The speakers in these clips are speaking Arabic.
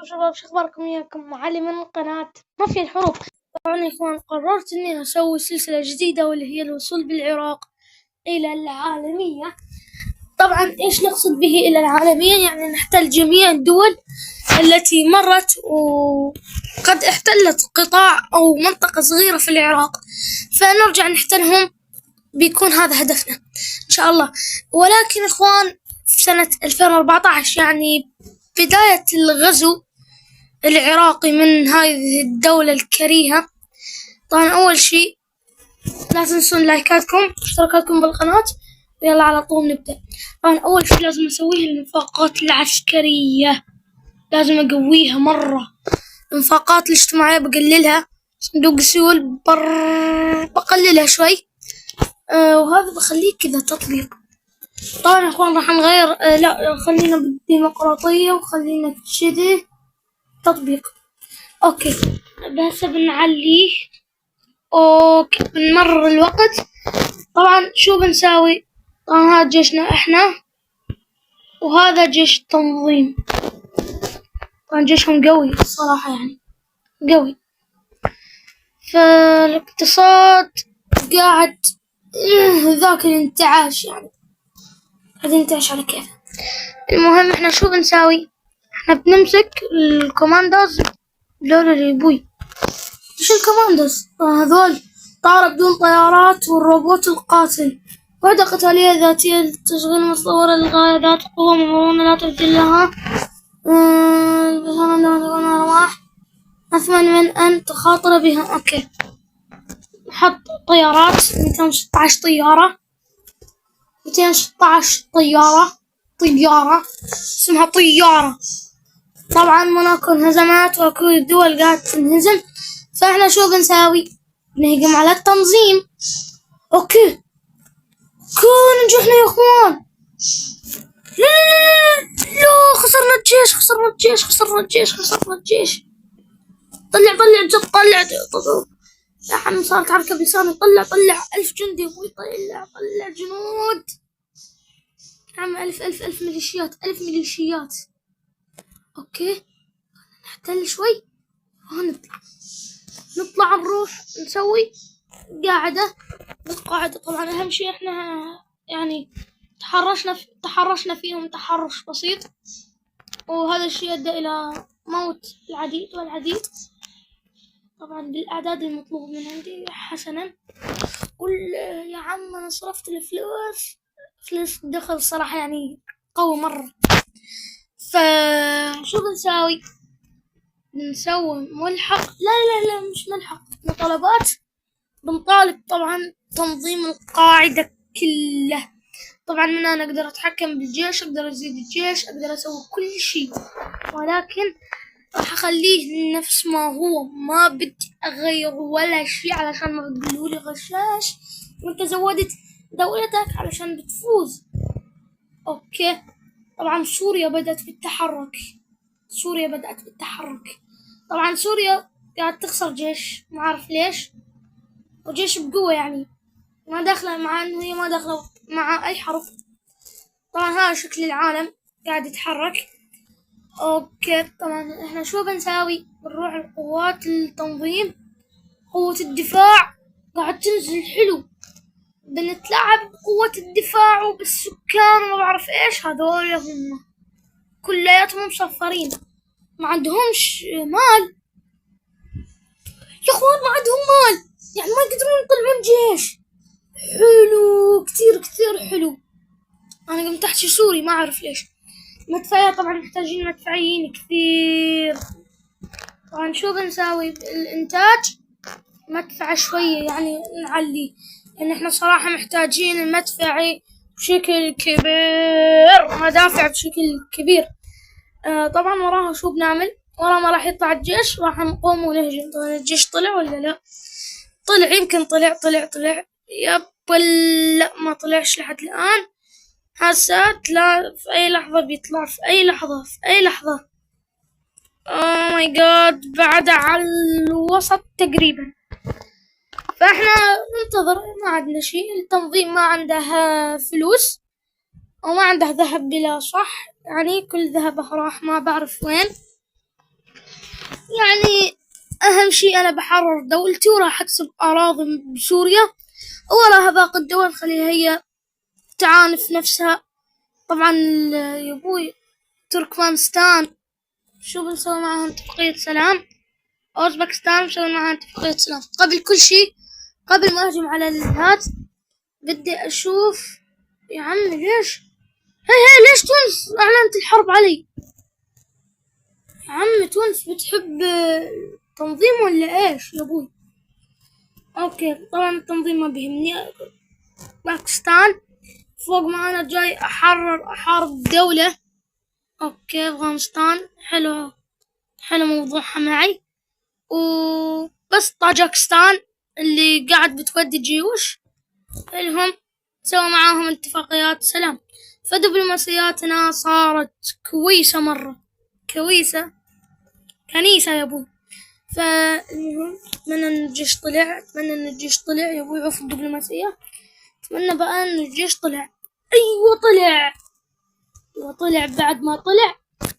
ازيكم شباب، شو اخباركم؟ وياكم معلم من قناة مافيا الحروب. طبعا يا اخوان قررت اني اسوي سلسلة جديدة واللي هي الوصول بالعراق الى العالمية. طبعا ايش نقصد به الى العالمية؟ يعني نحتل جميع الدول التي مرت وقد احتلت قطاع او منطقة صغيرة في العراق، فنرجع نحتلهم. بيكون هذا هدفنا ان شاء الله. ولكن اخوان في سنة 2014 يعني بداية الغزو العراقي من هذه الدولة الكريهة، طبعا أول شيء لا تنسون لايكاتكم واشتراكاتكم بالقناة، ويلا على طول نبدأ. طبعا أول شيء لازم أسويه الانفاقات العسكرية، لازم أقويها مرة. الانفاقات الاجتماعية بقللها، صندوق السيول بقللها شوي. وهذا بخليه كذا تطبيق. طبعا يا اخوان راح نغير، لا خلينا بالديمقراطية وخلينا كذي تطبيق. اوكي هسه بنعليه. اوكي بنمرر الوقت. طبعا شو بنساوي؟ طبعا هذا جيشنا احنا وهذا جيش التنظيم. طبعا جيشهم قوي الصراحة، يعني قوي. فالاقتصاد قاعد ذاك الانتعاش، يعني قاعد ينتعش على كيفه. المهم احنا شو بنساوي؟ احنا بنمسك الكوماندوز دول اللي يبوي. ايش الكوماندوز؟ هذول طائرة بدون طيارات والروبوت القاتل، وحدة قتالية ذاتية للتشغيل مصورة للغاية، ذات قوة مرونة لا تبديل لها. أرواح أثمن من أن تخاطر بها. أوكي نحط طيارات 216 طيارة، 216 طيارة اسمها طيارة. طبعا موناكو انهزمت وكل الدول قاعدة تنهزم، فاحنا شو بنساوي؟ بنهجم على التنظيم. اوكي نجحنا يا اخوان. لا خسرنا الجيش. طلع يا عم صارت حركة بلساني. طلع 1000 جندي ابوي، طلع جنود يا عم. ألف ميليشيات. اوكي نحتل شوي نطلع نروح نسوي قاعدة بالقاعدة. طبعا أهم شيء إحنا يعني تحرشنا فيهم تحرش بسيط، وهذا الشيء أدى إلى موت العديد والعديد. طبعا بالأعداد المطلوب من عندي حسنا. قل يا عم أنا صرفت فلوس دخل الصراحة يعني قوي مرة. فشو بنساوي؟ بنسوي ملحق، لا مش ملحق، مطالبات. بنطالب طبعا تنظيم القاعدة كله. طبعا من أنا أقدر أتحكم بالجيش، أقدر أزيد الجيش، أقدر أسوي كل شيء، ولكن راح أخليه نفس ما هو، ما بدي أغير ولا شيء علشان ما بتقولولي غشاش وأنت زودت دولتك علشان بتفوز. أوكي طبعا سوريا بدأت بالتحرك. طبعا سوريا قاعد تخسر جيش، ما أعرف ليش، وجيش بقوة يعني ما داخلة، مع إنه هي ما داخلة مع أي حرب. طبعا هذا شكل العالم قاعد يتحرك. أوكي طبعا إحنا شو بنساوي؟ بنروح لقوات التنظيم. قوة الدفاع قاعد تنزل حلو، بنتلاعب بقوة الدفاع وبالسكان وما بعرف إيش. هذول هم كلياتهم مصفرين، ما عندهمش مال يا اخوان، ما عندهم مال، يعني ما يقدرون يطلعون جيش. حلو كثير حلو. انا قمت احكي سوري ما اعرف ليش. مدفعية طبعا محتاجين مدفعيين كثير. طبعا شو بنساوي بالانتاج؟ مدفع شوية يعني نعلي، لان احنا صراحة محتاجين المدفعي بشكل كبير، مدافع بشكل كبير. طبعا وراها شو بنعمل؟ ورا ما راح يطلع الجيش راح نقوم ونهجم. طبعا الجيش طلع ولا لا؟ طلع، يمكن طلع يب لا ما طلعش لحد الآن. هسه لا، في أي لحظة بيطلع، في أي لحظة. أوه ماي جاد، بعد على الوسط تقريبا. فاحنا ننتظر، ما عندنا شيء. التنظيم ما عنده فلوس وما عنده ذهب بلا صح، يعني كل ذهبه راح ما بعرف وين. أهم شي أنا بحرر دولتي وراح أكسب أراضي بسوريا، وراها باقي الدول خليها هي تعانف نفسها. طبعا يا أبوي تركمانستان شو بنسوي معهم اتفاقية سلام، أوزبكستان بنسوي معهم اتفاقية سلام. قبل كل شي، قبل ما أهجم على الهات بدي أشوف يا عمي ليش ليش تونس أعلنت الحرب علي؟ يا عمي تونس بتحب تنظيم ولا إيش يا أبوي؟ أوكي طبعا التنظيم ما بيهمني. باكستان فوق ما أنا جاي أحارب دولة. أوكي أفغانستان حلو موضوعها معي. وبس طاجكستان اللي قاعد بتودي جيوش الهم سوى معاهم اتفاقيات سلام. فدبلوماسياتنا صارت كويسة مرة، كنيسة يا أبوي. فالمهم أتمنى إن الجيش طلع يا أبوي. عوف الدبلوماسية، أتمنى بقى إن الجيش طلع. أيوة طلع. بعد ما طلع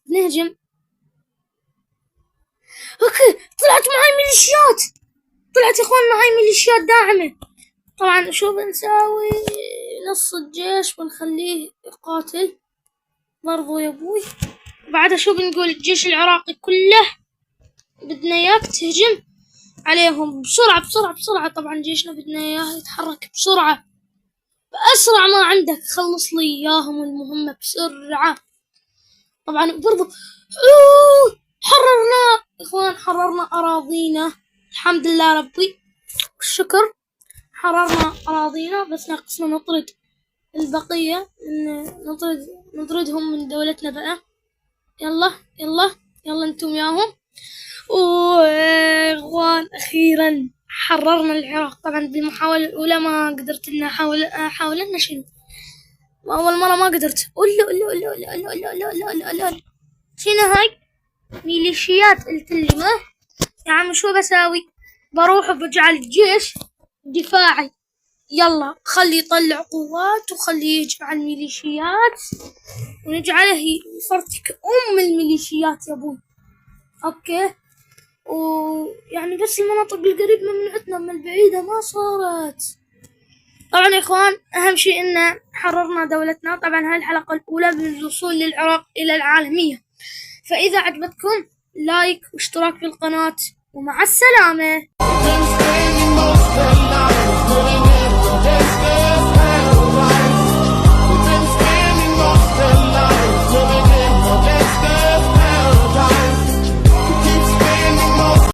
نهجم. أوكي طلعت يا إخوان معاي ميليشيات داعمة. طبعا شو بنساوي؟ نص الجيش بنخليه يقاتل برضو يا أبوي. بعدها شو بنقول؟ الجيش العراقي كله بدنا إياك تهجم عليهم بسرعة. طبعا جيشنا بدنا إياه يتحرك بسرعة، بأسرع ما عندك خلص لي إياهم المهمة بسرعة. طبعا برضو حررنا إخوان، حررنا أراضينا الحمد لله ربي والشكر. حررنا أراضينا، بس ناقصنا نطرد البقية، نطردهم من دولتنا بقى. يلا انتم ياهم. وإخوان أخيرا حررنا العراق. طبعا بالمحاولة الأولى ما قدرت إن حاولنا شنو، أول مرة ما قدرت. شنو هاي ميليشيات؟ قلت لي ما يا عم شو بساوي؟ بروح وبجعل الجيش دفاعي. يلا خلي يطلع قوات وخلي يهجم على الميليشيات ونجعله يفرتك الميليشيات يا ابوي. اوكي، ويعني بس المناطق القريبة منعتنا، من البعيدة ما صارت. طبعا يا اخوان اهم شيء ان حررنا دولتنا. طبعا هاي الحلقة الاولى بالوصول للعراق الى العالمية. فاذا عجبتكم لايك واشتراك في القناة، ومع السلامة.